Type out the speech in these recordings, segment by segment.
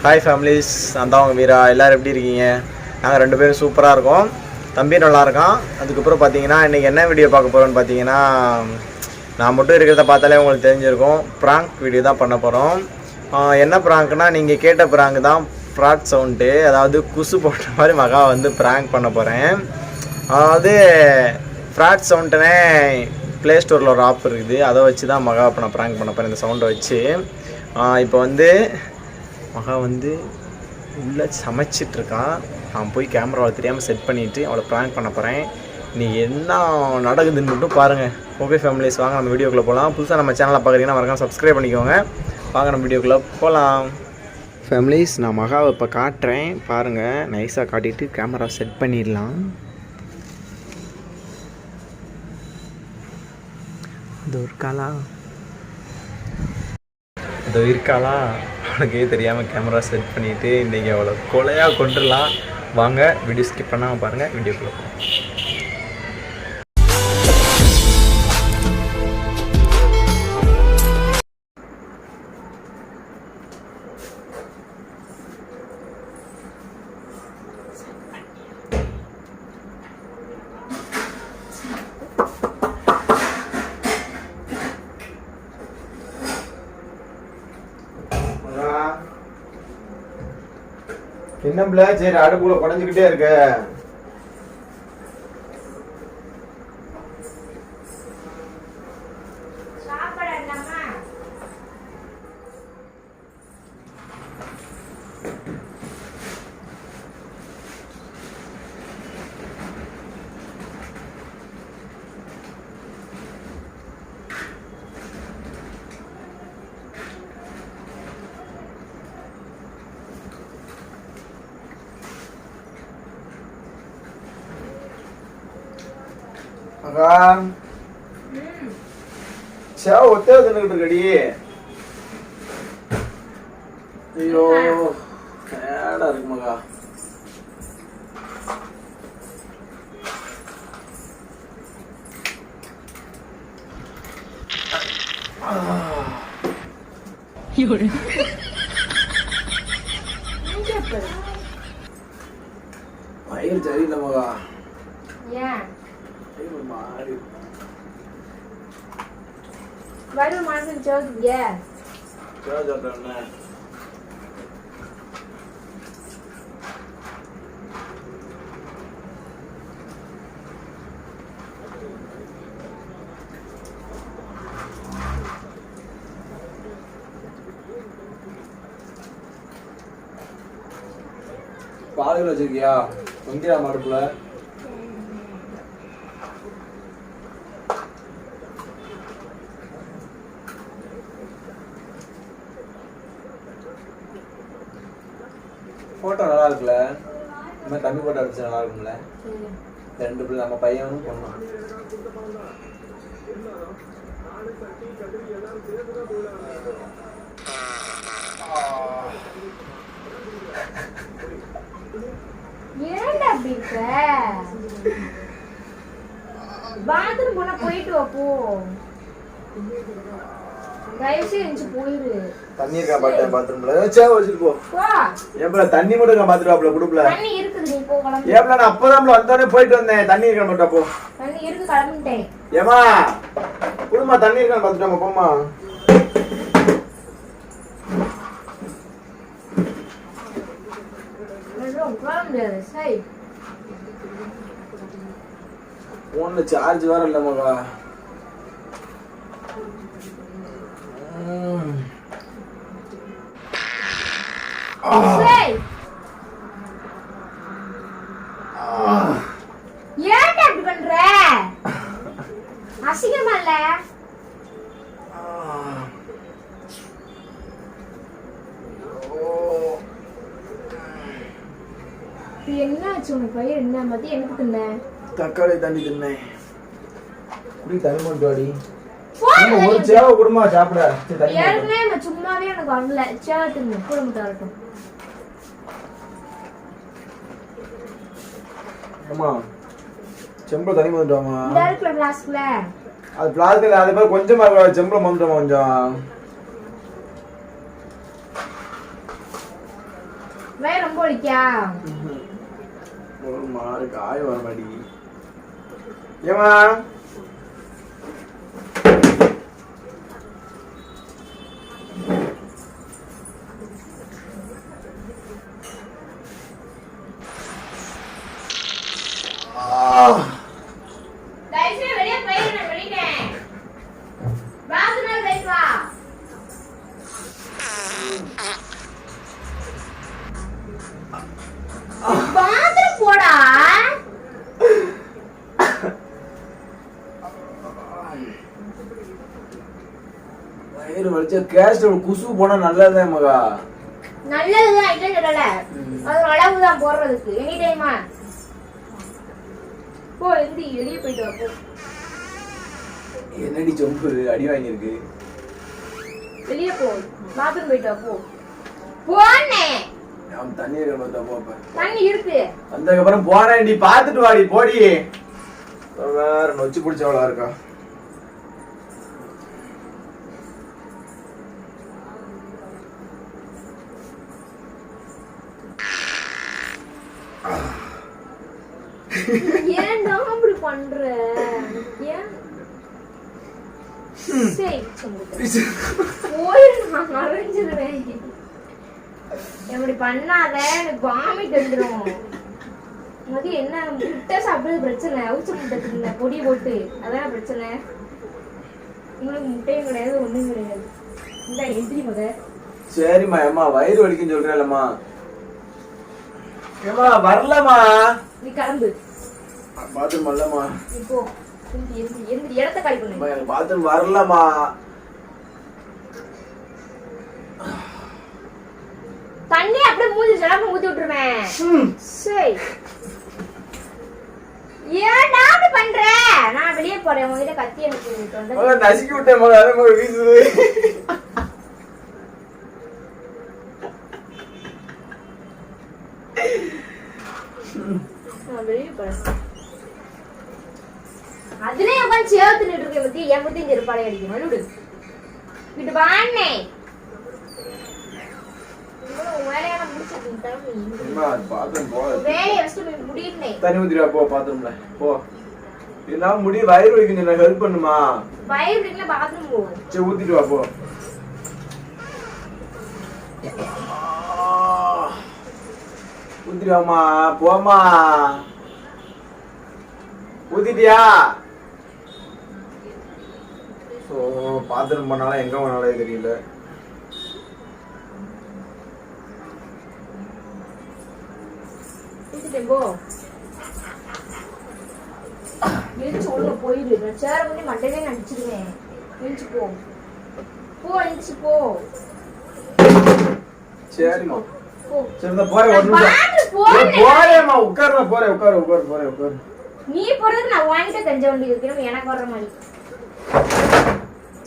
Hi families, நான் தான் உங்கள் வீரா. எல்லோரும் எப்படி இருக்கீங்க? நாங்கள் 2 பேரும் சூப்பராக இருக்கோம். தம்பி நல்லா இருக்கான். அதுக்கப்புறம் பார்த்தீங்கன்னா இன்றைக்கி என்ன வீடியோ பார்க்க போகிறோன்னு பார்த்தீங்கன்னா, நான் மட்டும் இருக்கிறத பார்த்தாலே உங்களுக்கு தெரிஞ்சிருக்கும். ப்ராங்க் வீடியோ தான் பண்ண போகிறோம். என்ன ப்ராங்க்னா, நீங்கள் கேட்ட ப்ராங்க் தான் ஃப்ராட் சவுண்டு. அதாவது குசு போட்ட மாதிரி மகா வந்து ப்ராங்க் பண்ண போகிறேன். அதாவது ஃப்ராட் சவுண்டுனே ப்ளே ஸ்டோரில் ஒரு ஆப் இருக்குது. அதை வச்சு தான் மகா இப்போ நான் ப்ராங்க் பண்ண போகிறேன். இந்த சவுண்டை வச்சு இப்போ வந்து மகா வந்து உள்ளே சமைச்சிட்ருக்கான். நான் போய் கேமராவை தெரியாமல் செட் பண்ணிவிட்டு அவளை ப்ராங்க் பண்ண போகிறேன். நீ என்ன நடக்குதுன்னு மட்டும் பாருங்கள். ஓகே ஃபேமிலிஸ், வாங்க நம்ம வீடியோக்குள்ளே போகலாம். புதுசாக நம்ம சேனலை பார்க்குறீங்கன்னா மறக்காம சப்ஸ்கிரைப் பண்ணிக்கோங்க. வாங்க நம்ம வீடியோக்குள்ளே போகலாம். ஃபேமிலிஸ், நான் மகாவை இப்போ காட்டுறேன் பாருங்கள். நைஸாக காட்டிட்டு கேமரா செட் பண்ணிடலாம். இது இருக்காளா அவனுக்கே தெரியாமல் கேமரா செட் பண்ணிவிட்டு இன்றைக்கி அவளை கொலையாக கொண்டுடலாம். வாங்க வீடியோ ஸ்கிப் பண்ணாமல் பாருங்கள். வீடியோக்குள்ளே போகலாம். என்ன பிள்ளை? சரி, அடுப்புல குறைஞ்சிக்கிட்டே இருக்க. மகா ஒத்தே தின்னுக்கிட்டு இருக்கடி. ஐயோ கேடா இருக்கு மகா. வயிறு சரியில்லை மகா. வயிறு மாசம் சோதிங்க பாலையில் வச்சிருக்கியா? வங்கியா மடுப்புல போட்டோ நல்லா இருக்குல்ல? இந்த மாதிரி தம்பி போட்டோ அடிச்சு நல்லா இருக்கும்ல? 2 பிள்ளை, நம்ம பையனும் பொண்ணும். ஏன்டா அப்படி இருக்க? பாத்ரூம் போனா போயிட்டு வா போ. போயிரு. தண்ணி இருக்கா பாத்ரூம்ல? சேவ வச்சிட்டு போ. ஏப்ல தண்ணி மட்டும் இருக்கா பாத்ரூம்ல குடுப்ல? தண்ணி இருக்குது, நீ போ கிளம்பு. ஏப்ல நான் அப்பதான் வந்தோனே போயிட்டு வந்தேன். தண்ணி இருக்கா மட்டும் போ. தண்ணி இருக்கு, கிளம்பிட்டேன். ஏமா குடுமா தண்ணி இருக்கா பாத்துட்டோமா? போமா. போன்ல சார்ஜ் வேற இல்ல மகா. ஏன்டா அப்படி பண்ற? அசிங்கமா இல்ல? என்ன ஆச்சு உனக்கு? பையன் என்ன மதியம் எனக்கு தின்ன? தக்காளி தண்ணி தின்னேன். குடி தண்ணி மட்டும் வாடி. ஒரு சேவை குடுமா சாப்பிட. ஏற்கனவே நான் சும்மாவே எனக்கு வரல. சேவை தின்னு குடும்பத்தை வரட்டும். அம்மா செம்பு தண்ணி வந்துட்டோமா? இந்த இருக்குல கிளாஸ்ல. அது பிளாஸ்டிக் அது மாதிரி கொஞ்சமா இருக்க செம்புல வந்துட்டோமா கொஞ்சம். வயிறு ரொம்ப வலிக்கா? ஒரு மாறு காய் வர மாட்டேங்குது. ஏமா போடா. வயிறு வலிச்சா கேஸ்ட்ரோல் குசு போனா நல்லதுதான் மகா. நல்லதுதான் இல்ல சொல்லல. அது அளவுதான் போடுறதுக்கு. எனி டைமா போ எந்தி வெளிய போயிட்டு வா போ. என்னடி சொம்பு அடி வாங்கி இருக்கு. வெளிய போ. பாத்ரூம் போயிட்டு வா போ. போனே. நான் தண்ணி எடுக்க வந்தா போப்ப. தண்ணி இருக்கு. வந்ததுக்கு அப்புறம் போறேன்டி பாத்துட்டு வாடி போடி. வேற நொச்சி புடிச்சவளா இருக்கா. ஏன்டா அப்படி பண்ற? ஏன்? சரி சொல்லு. போயிரு நான் மறைஞ்சிருவேன். எப்படி பண்ணாத எனக்கு வாமிட் வந்துடும். அது என்ன முட்டை சாப்பிடுறது பிரச்சனை. அவுச்ச முட்டை தின்ன பொடி போட்டு அதான் பிரச்சனை. உங்களுக்கு முட்டையும் கிடையாது ஒண்ணும் கிடையாது. இந்த எந்திரி மக. சரிம்மா அம்மா வயிறு வலிக்குன்னு சொல்றேன்லம்மா. ஏமா வரலமா. நீ கிளம்பு. பாத்ரூம் வரலமா. இப்போ எந்திரி இடத்த காலி பண்ணு. எனக்கு பாத்ரூம் வரலமா. தண்ணி அப்படியே மூஞ்சி ஜலமா ஊத்தி விட்டுருவேன். சரி ஏன்டா அப்படி பண்ற? நான் வெளியே போறேன். உங்ககிட்ட கத்தி எனக்கு நசுக்கி விட்டேன் மகா. அதே மாதிரி வீசுது. வெளியே போறேன். அதுலயே உட்காந்து சேவத்துட்டு இருக்கேன். பத்தி என் பத்தி இந்த இருப்பாளை அடிக்கணும். விடு விட்டு வாண்ணே. தண்ணி ஊத்திரா போ பாத்ரூம்ல போ. என்னால முடி வயிறு வலிக்குது. ஹெல்ப் பண்ணுமா? வயிறு வலிக்கல பாத்ரூம் போ. சரி ஊத்திட்டு வா போ. ஊத்திடுவாமா போமா. ஊத்திட்டியா? பாத்ரூம் பண்ணாலும் எங்க போனாலே தெரியல. போயிடு. நான் சேர பண்ணி மண்டையிலே நடிச்சிருவேன். எழுந்து போ போ. எழுந்து போ. சரிம்மா சரி போறேன். போறேம்மா உட்காருமா. போறேன் உட்காரு உட்காரு போறேன் உட்காரு. நீ போறதுக்கு நான் வாங்கிட்டு தெரிஞ்ச வண்டி இருக்கணும். எனக்கு வர்ற மாதிரி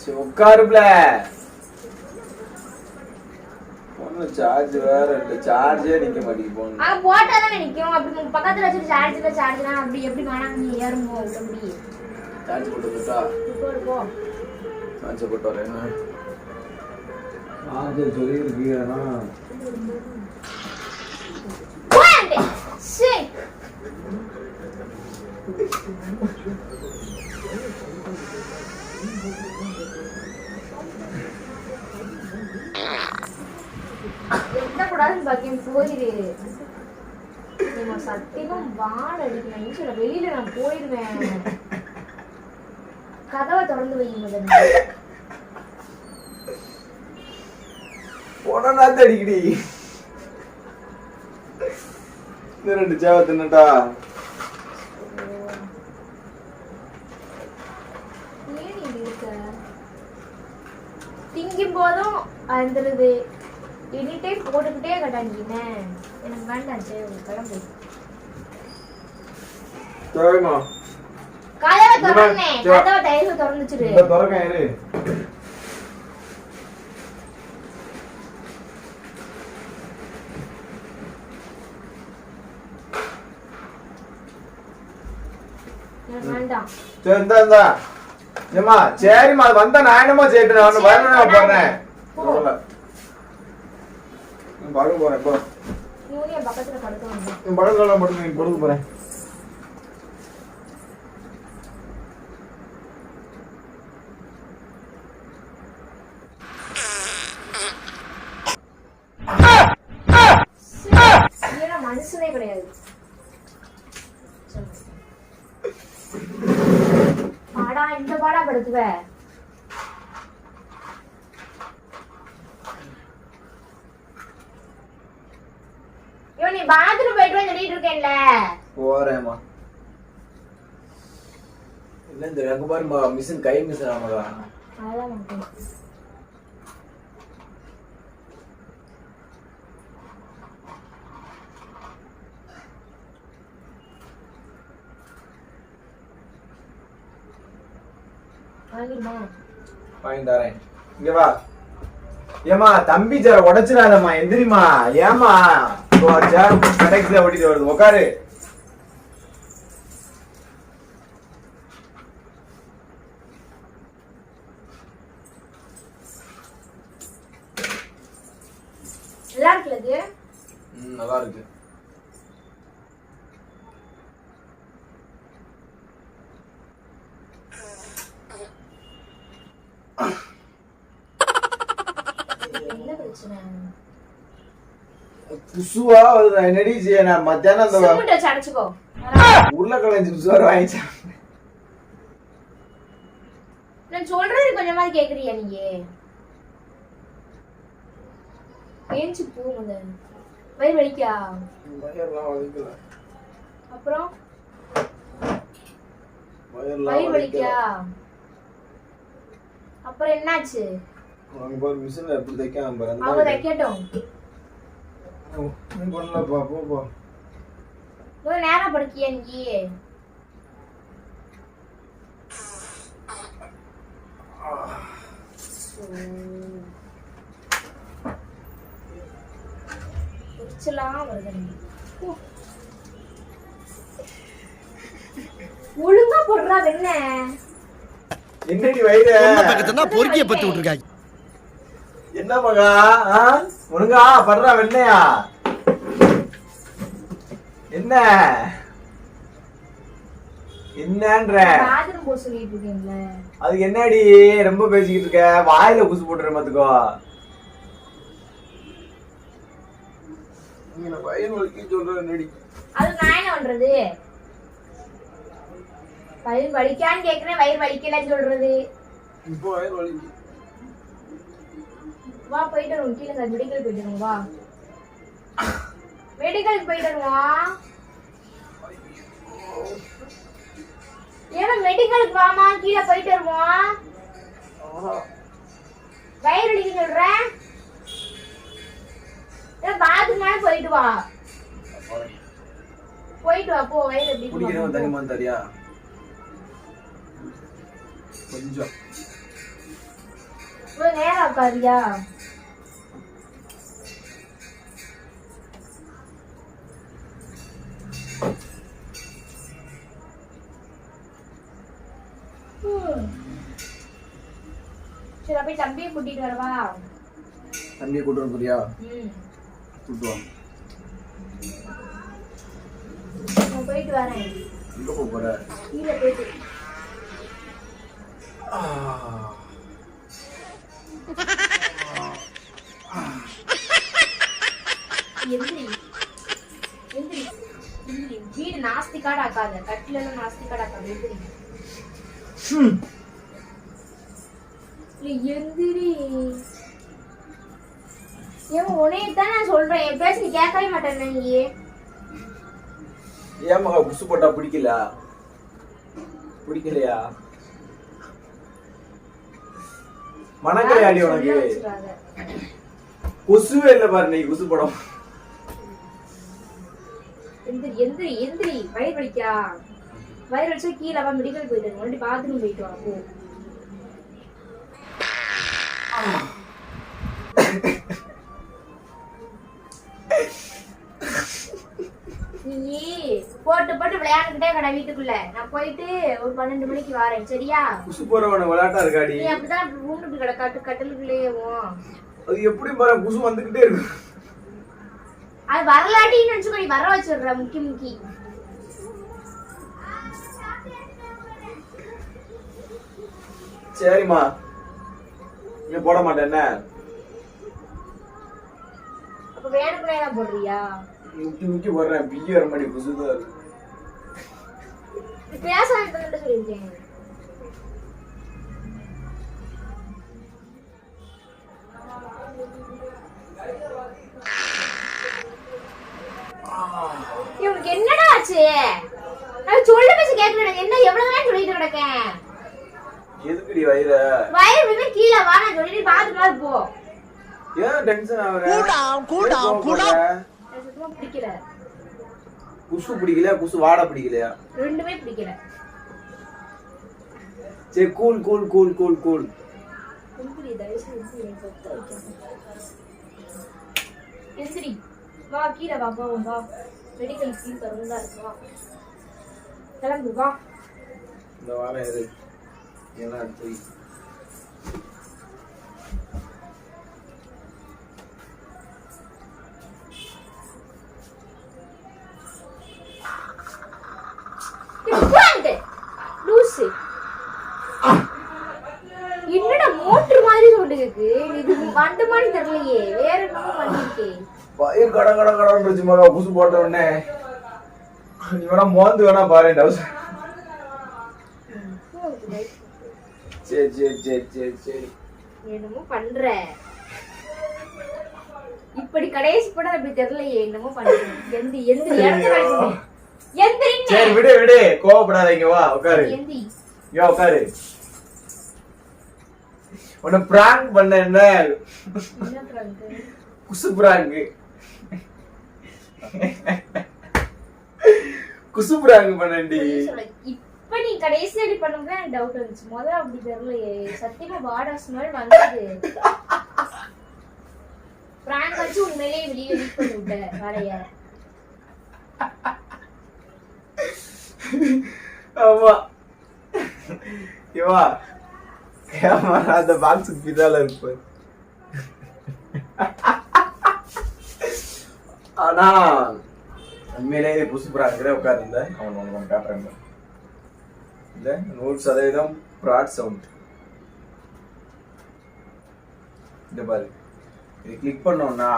சரி உட்காருப்ல. போன சார்ஜ் வேற இல்ல. சார்ஜே நிக்க மாட்டேங்குது போன். அங்க போட்டா தானே நிக்கும். அப்படி பக்கத்துல வச்சு சார்ஜ்னா அப்படி எப்படி வேணாம். நீ ஏறுமோ அப்படி சார்ஜ் போட்டு போட்டா போ. சார்ஜ் போட்டு வரேன். சார்ஜ் சொல்லி இருக்கீங்கனா போங்க. சரி எந்த கூடாதுன்னு பாக்கியம் போயிரு. நீங்க சத்தியமும் வாட அடிக்கணும். வெளியில நான் போயிருவேன். கதவை திறந்து வைங்க. போனா அடிக்கடி இந்த ரெண்டு சேவை தின்னட்டா. திங்கும் போதும் அழுந்துருது. எனி டைம் போட்டுக்கிட்டே கட்டாங்க. எனக்கு வேண்டாம். சரி கிளம்பு. சரிம்மா கதவை திறந்தேன். கதவை டைம் திறந்துச்சிரு. திறக்க இரு. வேண்டாம். சரி இந்தா ஏமா. சரிம்மா வந்தா நான் என்னமோ செய்யிட்டு நான் வரணும் போறேன். பாருங்க போறேன் போ. யூனியன் பக்கத்துல படுக்க வந்து படத்துல படுக்க நீ படுக்க போறேன். மனுஷனே கிடையாது. பாடா இந்த பாடா படுத்துவ. நீ பாத்ரூம் போயிட்டு வந்து சொல்லிட்டு இருக்கேன்ல. போறேம்மா. என்ன இந்த அங்க பாருமா மிஷின் கை மிஷின் ஆமாடா. அதெல்லாம் மாட்டேன். வாங்கிட்டாரேன். இங்க வா. ஏமா தம்பி சேர உடைச்சிடாதம்மா எந்திரிமா. ஏமா சேர் கடைக்குள்ள ஓட்டிட்டு வருது. உட்காரு. நல்லா இருக்குல்ல? நல்லா இருக்கு. புசுவா என்னடி நான் மத்தியானம் அந்த உருளைக்கிழங்கு ஜூஸ் வர வாங்கிச்சேன். நான் சொல்றது கொஞ்சமாவது கேக்குறியா நீங்க? ஏஞ்சி போங்க. வயிறு வலிக்கா? வயிறுலாம் வலிக்கல. அப்புறம் வயிறு வலிக்கா? அப்புறம் என்னாச்சு? அங்க பாரு மிஷின்ல எப்படி தைக்காம பாரு. அவங்க தைக்கட்டும். நீ பண்ணல போ போ போ. ஒரு நேரம் படுக்கியா நீ? உச்சலாம் வருது. ஒழுங்கா போடுறா என்ன? என்னடி வயிறு? பக்கத்துல பொறுக்கிய பத்தி விட்டுருக்காங்க. என்ன மகா? ஒழுங்கா படுறா வெண்ணையா? என்ன என்னன்ற பாத்ரூம் போ சொல்லிட்டு இருக்கீங்களே. அதுக்கு என்னடி ரொம்ப பேசிக்கிட்டு இருக்க? வாயில குசு போட்டுற மாத்துக்கோ. நீங்க வயிறு வலிக்கு சொல்ற என்னடி? அது நான் என்ன பண்றது? வயிறு வலிக்கான்னு கேக்குறேன், வயிறு வலிக்கலன்னு சொல்றது. இப்போ வயிறு வலிக்கு. வா போயிட்டு வரோம். கீழே மெடிக்கல் போயிட்டு வரோம். வா மெடிக்கலுக்கு போயிட்டு வருவோம். ஏன்னா மெடிக்கலுக்கு வாமா, கீழே போயிட்டு வருவோம். வயிறு வலிக்கு சொல்றேன். பாத்ரூம் போயிட்டு வா. போயிட்டு வா போ. வயிறு எப்படி குடிக்கிறவன் தனிமா தரியா? கொஞ்சம் நேரம் உட்காரியா? சரி அப்படியே தம்பியை கூட்டிட்டு வரவா? தம்பியை கூட்டு வர போறியா? கூட்டு வா. நான் போயிட்டு வரேன். எங்க போக போற? கீழே போயிட்டு. வீடு நாஸ்திகாட ஆக்காத. கட்டில எல்லாம் நாஸ்திகாட ஆக்காத. எந்திரி. உனையத்தான் நான் சொல்றேன். என் பேச்சு கேட்கவே மாட்டேன். நீ ஏன் மகா குசு போட்டா பிடிக்கல? பிடிக்கலையா? மனக்கலையாடி உனக்கு? குசுவே இல்ல பாரு நீ குசு படம். எந்திரி எந்திரி எந்திரி. வயிறு வலிக்கா? வயிறு வலிச்சா கீழே வா. மெடிக்கல் போயிட்டு மறுபடி பாத்ரூம் போயிட்டு வா போ. நீ போட்டு போட்டு விளையாண்டுக்கிட்டே கடை வீட்டுக்குள்ள. நான் போயிட்டு ஒரு 12 மணிக்கு வரேன். சரியா? குசு போறவன விளையாட்டா இருக்காடி. நீ அப்படிதான் ரூமுக்கு கடை கட்டலுக்குள்ளேயும். அது எப்படி பாரு குசு வந்துகிட்டே இருக்கு. அது வரலாட்டின்னு நினைச்சு நீ வர வச்சிடுற முக்கி சரிம்மா நீ போட மாட்டேன் அப்ப வேணும்னே தான் போடுறியா? முக்கி போடுறேன் பிய்ய வர மாதிரி புதுசா இருக்கு. பேசாம சொல்லிருக்கேன். இவனுக்கு என்னடா ஆச்சு? நான் சொல்ல பேசி கேட்கல. என்ன எவ்வளவு நேரம் சொல்லிட்டு கிடக்கேன்? எதுக்குடி வயிறு விட கீழே வா, நான் சொல்லிட்டு பாத்துட்டு போ. ஏன் டென்ஷன் ஆவற? கூடா சுத்தமா பிடிக்கல. குசு பிடிக்கலையா குசு வாட பிடிக்கலையா? ரெண்டுமே பிடிக்கல. சரி cool cool cool cool cool. எந்திரி வா, கீழே வா, போவோம் வா. மெடிக்கல் ஃபீல் தரணும்டா இருக்கு, வா கிளம்பு வா. இந்த வாரம் இரு என்ன போய் என்னடா மோட்டர் மாதிரி சொல்லுது. இது வண்டு மாதிரி தெரியலையே, வேற என்னமோ பண்ணிருக்கே. பயிர் கட கட கடன்னு இருந்துச்சு மகா. புசு போட்ட உடனே நீ வேணா மோந்து வேணா பாரு டவுஸ். சரி சரி சரி சரி சரி என்னமோ பண்ற. இப்படி கடைசி படம் அப்படி தெரியலையே, என்னமோ பண்றேன். எந்தி எந்தி எந்திரி. சரி விடு விடு, கோவப்படாதீங்க. வா உட்காரு. எந்தி யோ உட்காரு. உன்னை பிராங்க் பண்ண என்ன குசு பிராங்க் குசு பிராங்க் பண்ணண்டி. இப்ப நீ கடைசி அடி பண்ணும்போது எனக்கு டவுட் வந்துச்சு. முதல்ல அப்படி தெரியலையே, சத்தியமா வாடா ஸ்மெல் வந்தது. பிராங்க் வச்சு உண்மையிலேயே வெளியே லீக் பண்ணி விட்ட வாடைய. ஆமா இவா கேமரா அந்த பாக்ஸுக்கு பின்னால இருப்பாரு. ஆனா உண்மையிலேயே புசு பிராங்கிற உட்கார்ந்து அவன் காட்டுறாங்க. இந்த 100% ப்ராட் சவுண்ட். இந்த பாரு, இது கிளிக் பண்ணோம்னா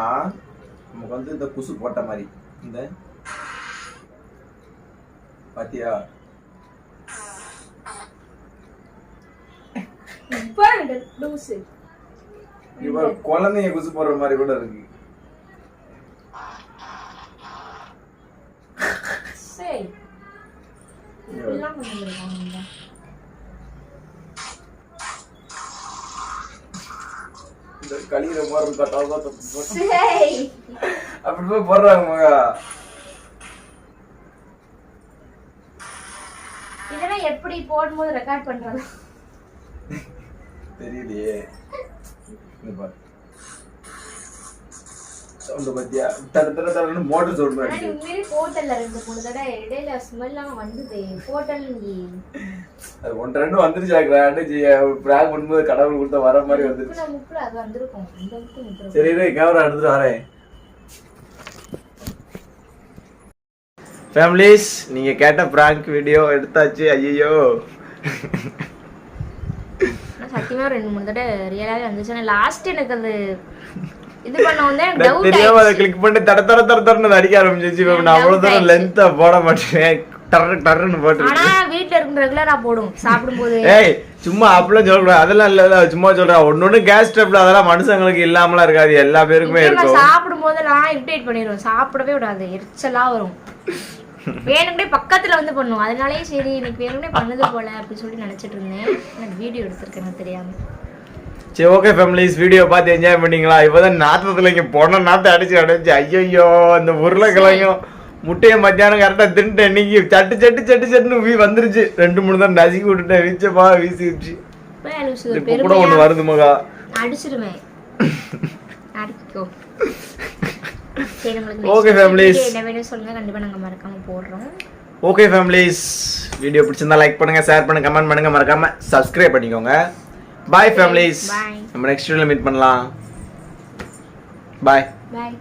நமக்கு வந்து இந்த குசு போட்ட மாதிரி இந்த பாத்தியா? குழந்தைங்க குசு போடுற மாதிரி கூட இருக்கு. கழிகிற மாதிரி அப்படி போய் போடுறாங்க மகா. இதெல்லாம் எப்படி போடும்போது ரெக்கார்ட் பண்றது தெரியலையே. சவுண்ட் பத்தியா? தட தட தடன்னு மோட்டர் சவுண்ட் மாதிரி. உண்மையிலே போட்டல்ல 2-3 தடவை இடையில ஸ்மெல்லாம் வந்தது. போட்டல் அது 1-2 வந்துருச்சாக்கா. பிராக் பண்ணும்போது கடவுள் கொடுத்த வர மாதிரி வந்துருச்சு. முப்புல அது வந்திருக்கும். இந்த முப்பு சரி கேமரா எடுத்துட்டு வரேன். ஃபேமிலிஸ், நீங்க கேட்ட பிராங்க் வீடியோ எடுத்தாச்சு. ஐயோ சத்தியமா 2-3 தடவை ரியலாவே வந்துச்சு. லாஸ்ட் எனக்கு அது இது பண்ண வந்து டவுட் தெரியாம அதை கிளிக் பண்ணி தட தட தட தடன்னு அடிக்க ஆரம்பிச்சிச்சு. நான் அவ்வளவு தூரம் லென்த்தா போட மாட்டேன். டர்ரு டர்ருன்னு போட்டு. ஆனா வீட்ல இருக்கும் ரெகுலரா போடும் சாப்பிடும்போது. ஏய் சும்மா அப்பலாம் சொல்லக்கூடாது. அதெல்லாம் இல்ல, சும்மா சொல்றேன். ஒன்னொன்னு கேஸ் ஸ்டவ்ல அதெல்லாம் மனுஷங்களுக்கு இல்லாமலாம் இருக்காது, எல்லா பேருக்குமே இருக்கும். சாப்பிடும்போதெல்லாம் இரிட்டேட் பண்ணிரும். சாப்பிடவே விடாது, எரிச்சலா வரும். வேணும்னே பக்கத்துல வந்து பண்ணும். அதனாலயே சரி எனக்கு வேணும்னே பண்ணது போல அப்படி சொல்லி நினைச்சிட்டு இருந்தேன். எனக்கு வீடியோ எடுத்திருக்கேன் தெரியாம. சரி ஓகே ஃபேமிலிஸ், வீடியோ பார்த்து என்ஜாய் பண்ணீங்களா? இப்போதான் நாத்தத்துல இங்கே போன நாற்று அடிச்சு ஐயோ அந்த உருளைக்கிழங்கும் முட்டையை மத்தியானம் கரெக்டாக தின்ட்டு இன்னைக்கு சட்டு சட்டு சட்டு சட்டுன்னு வந்துருச்சு. 2-3 தான் நசுக்கி விட்டுட்டேன். வீச்சப்பா வீசிடுச்சு. இப்போ கூட ஒன்று வருது மகா. அடிச்சிடுவேன். அடிக்கோ. ஓகே ஃபேமிலிஸ், என்ன வேணும் சொல்லுங்க, கண்டிப்பா நாங்க மறக்காம போடுறோம். ஓகே ஃபேமிலிஸ், வீடியோ பிடிச்சிருந்தா லைக் பண்ணுங்க, ஷேர் பண்ணுங்க, கமெண்ட் பண்ணுங்க, மறக்காம சப்ஸ்கிரைப் பண்ணிக்கோங்க. பாய் ஃபேமிலிஸ், நம்ம நெக்ஸ்ட் வீடியோல மீட் பண்ணலாம். பாய் பாய்.